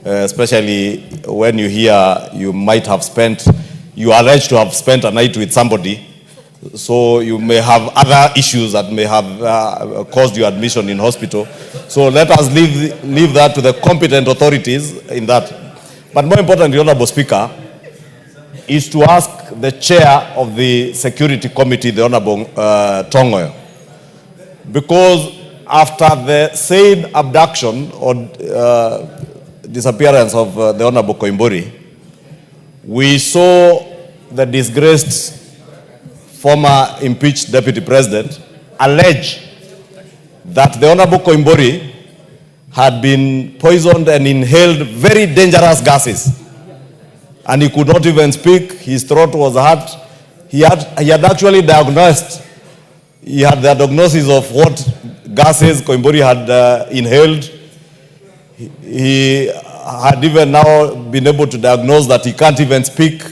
Especially when you hear you are alleged to have spent a night with somebody, so you may have other issues that may have caused your admission in hospital. So let us leave that to the competent authorities in that. But more importantly, Honorable Speaker, is to ask the chair of the Security Committee, the Honorable Tongoyo, because after the said abduction or disappearance of the Honorable Koimburi, we saw the disgraced former impeached deputy president allege that the Honorable Koimburi had been poisoned and inhaled very dangerous gases, and he could not even speak. His throat was hurt. He had actually diagnosed. He had the diagnosis of what gases Koimburi had inhaled. He had even now been able to diagnose that he can't even speak.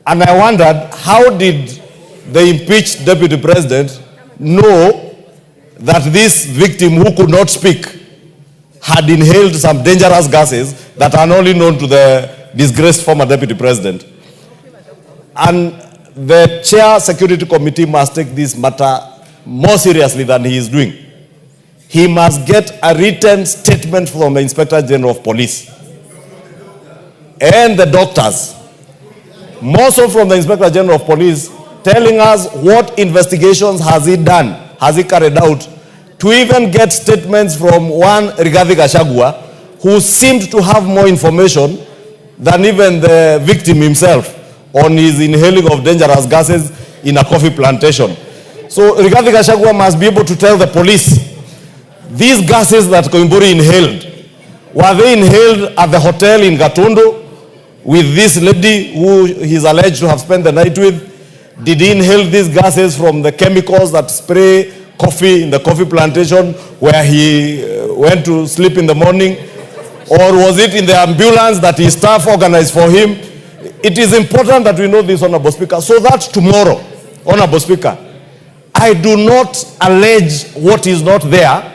And I wondered, how did the impeached deputy president know that this victim who could not speak had inhaled some dangerous gases that are only known to the disgraced former deputy president? And the chair security committee must take this matter more seriously than he is doing. He must get a written statement from the Inspector General of Police and the doctors, more so from the Inspector General of Police, telling us what investigations has he done, has he carried out, to even get statements from one Rigathi Gachagua, who seemed to have more information than even the victim himself on his inhaling of dangerous gases in a coffee plantation. So Rigathi Gachagua must be able to tell the police, these gases that Koimburi inhaled, were they inhaled at the hotel in Gatundu with this lady who he is alleged to have spent the night with? Did he inhale these gases from the chemicals that spray coffee in the coffee plantation where he went to sleep in the morning? Or was it in the ambulance that his staff organized for him? It is important that we know this, Honorable Speaker, so that tomorrow, Honorable Speaker, I do not allege what is not there,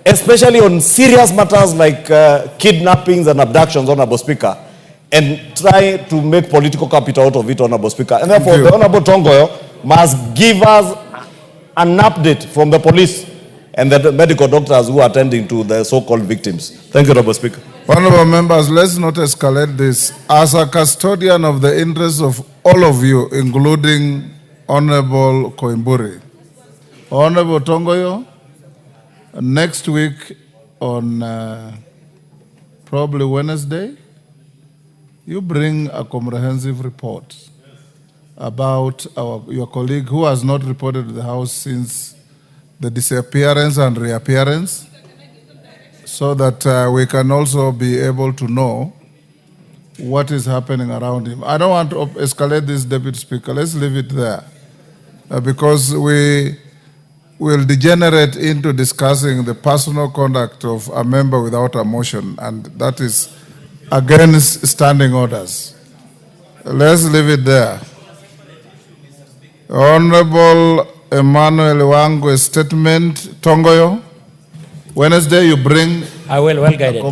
especially on serious matters like kidnappings and abductions, Honorable Speaker, and try to make political capital out of it, Honorable Speaker. And therefore, the Honorable Tongoyo must give us an update from the police and the medical doctors who are attending to the so-called victims. Thank you, Honorable Speaker. Honorable members, let's not escalate this. As a custodian of the interests of all of you, including Honorable Koimburi, Honorable Tongoyo, next week on probably Wednesday, you bring a comprehensive report about your colleague who has not reported to the House since the disappearance and reappearance, so that we can also be able to know what is happening around him. I don't want to escalate this, Deputy Speaker. Let's leave it there, because we will degenerate into discussing the personal conduct of a member without a motion, and that is against standing orders. Let's leave it there. Honorable Emmanuel Wangwe's statement. Tongoyo, Wednesday you bring... I will, well guided.